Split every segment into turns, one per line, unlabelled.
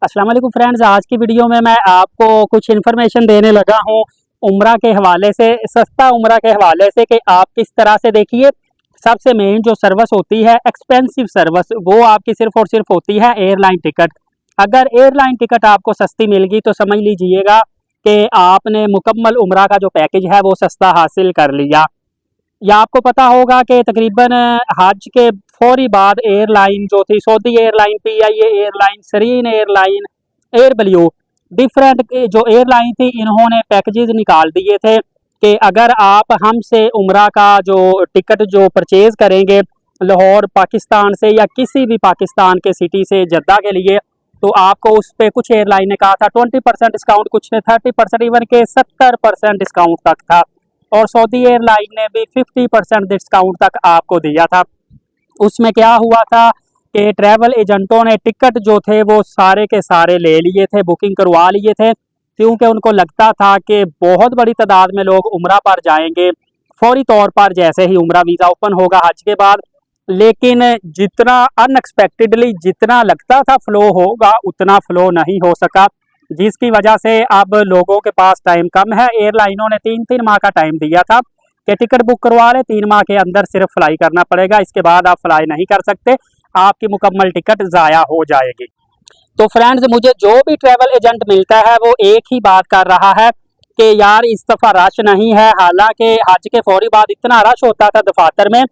अस्सलाम वालेकुम फ्रेंड्स, आज की वीडियो में मैं आपको कुछ इन्फॉर्मेशन देने लगा हूँ उम्रा के हवाले से, सस्ता उम्रा के हवाले से कि आप किस तरह से देखिए। सबसे मेन जो सर्विस होती है एक्सपेंसिव सर्विस, वो आपकी सिर्फ और सिर्फ होती है एयरलाइन टिकट। अगर एयरलाइन टिकट आपको सस्ती मिल गई तो समझ लीजिएगा कि आपने मुकम्मल उम्रा का जो पैकेज है वो सस्ता हासिल कर लिया। या आपको पता होगा कि तकरीबन हज के फौरी बाद एयरलाइन जो थी, Saudi airline, PIA airline, Serene airline, Airblue, different जो एयरलाइन थी, इन्होंने पैकेजेस निकाल दिए थे कि अगर आप हमसे उम्रा का जो टिकट जो परचेज करेंगे लाहौर पाकिस्तान से या किसी भी पाकिस्तान के सिटी से जद्दा के लिए, तो आपको उस पर कुछ एयरलाइन ने कहा था 20% डिस्काउंट, कुछ ने 30%, इवन के 70% डिस्काउंट तक था। और सऊदी एयरलाइन ने भी 50% डिस्काउंट तक आपको दिया था। उसमें क्या हुआ था कि ट्रैवल एजेंटों ने टिकट जो थे वो सारे के सारे ले लिए थे, बुकिंग करवा लिए थे, क्योंकि उनको लगता था कि बहुत बड़ी तादाद में लोग उम्रा पर जाएंगे फौरी तौर पर जैसे ही उम्रा वीज़ा ओपन होगा हज के बाद। लेकिन जितना अनएक्सपेक्टेडली जितना लगता था फ्लो होगा, उतना फ्लो नहीं हो सका, जिसकी वजह से अब लोगों के पास टाइम कम है। एयरलाइनों ने 3-3 माह का टाइम दिया था कि टिकट बुक करवा ले, 3 माह के अंदर सिर्फ फ्लाई करना पड़ेगा, इसके बाद आप फ्लाई नहीं कर सकते, आपकी मुकम्मल टिकट ज़ाया हो जाएगी। तो फ्रेंड्स, मुझे जो भी ट्रैवल एजेंट मिलता है वो एक ही बात कर रहा है कि यार इस दफ़ा रश नहीं है। हालांकि हज के फौरी बाद इतना रश होता था दफातर में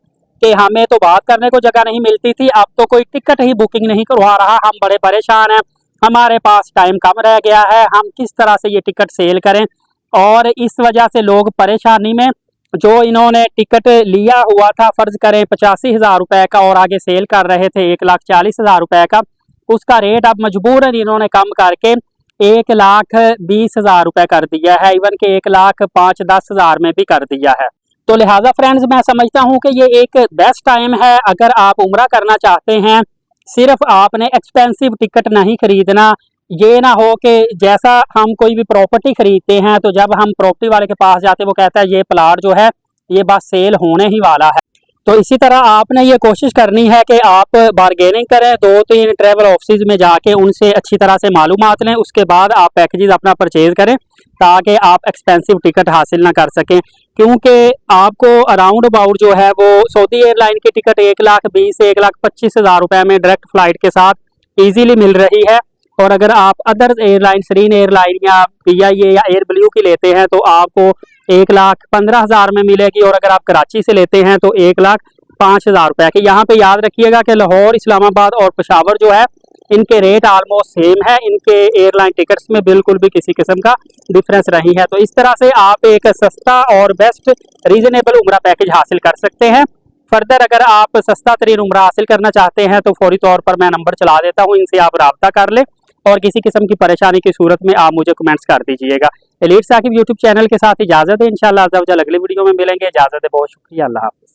कि हमें तो बात करने को जगह नहीं मिलती थी, अब तो कोई टिकट ही बुकिंग नहीं करवा रहा। हम बड़े परेशान हैं, हमारे पास टाइम कम रह गया है, हम किस तरह से ये टिकट सेल करें। और इस वजह से लोग परेशानी में, जो इन्होंने टिकट लिया हुआ था फ़र्ज़ करें 85,000 रुपये का और आगे सेल कर रहे थे 1,40,000 रुपये का, उसका रेट अब मजबूरन इन्होंने कम करके 1,20,000 रुपये कर दिया है, इवन के 1,05,10,000 में भी कर दिया है। तो लिहाजा फ्रेंड्स, मैं समझता हूँ कि ये एक बेस्ट टाइम है अगर आप उम्रा करना चाहते हैं। सिर्फ आपने एक्सपेंसिव टिकट नहीं खरीदना, ये ना हो कि जैसा हम कोई भी प्रॉपर्टी खरीदते हैं तो जब हम प्रॉपर्टी वाले के पास जाते हैं वो कहता है ये प्लाट जो है ये बस सेल होने ही वाला है। तो इसी तरह आपने ये कोशिश करनी है कि आप बारगेनिंग करें, 2-3 ट्रैवल ऑफिस में जाके उनसे अच्छी तरह से मालूमात लें, उसके बाद आप पैकेजेस अपना परचेज करें ताकि आप एक्सपेंसिव टिकट हासिल ना कर सकें। क्योंकि आपको अराउंड अबाउट जो है वो सऊदी एयरलाइन की टिकट 1,20,000 से 1,25,000 रुपये में डायरेक्ट फ्लाइट के साथ ईजीली मिल रही है। और अगर आप अदर एयरलाइन, सरीन एयरलाइन या PIA या एयर बल्यू की लेते हैं तो आपको 1,15,000 में मिलेगी, और अगर आप कराची से लेते हैं तो 1,05,000 रुपये की। यहाँ पे याद रखिएगा कि लाहौर, इस्लामाबाद और पेशावर जो है इनके रेट ऑलमोस्ट सेम है, इनके एयरलाइन टिकट्स में बिल्कुल भी किसी किस्म का डिफरेंस नहीं है। तो इस तरह से आप एक सस्ता और बेस्ट रीजनेबल उम्रा पैकेज हासिल कर सकते हैं। फर्दर अगर आप सस्ता तरीन उम्रा हासिल करना चाहते हैं तो फौरी तौर पर मैं नंबर चला देता हूँ, इनसे आप रब्ता कर लें, और किसी किस्म की परेशानी की सूरत में आप मुझे कमेंट्स कर दीजिएगा। एलीट साकिब यूट्यूब चैनल के साथ इजाज़त है, इंशाअल्लाह अज़्ज़ा वजल अगली वीडियो में मिलेंगे। इजाज़त है, बहुत शुक्रिया, अल्लाह हाफ़िज़।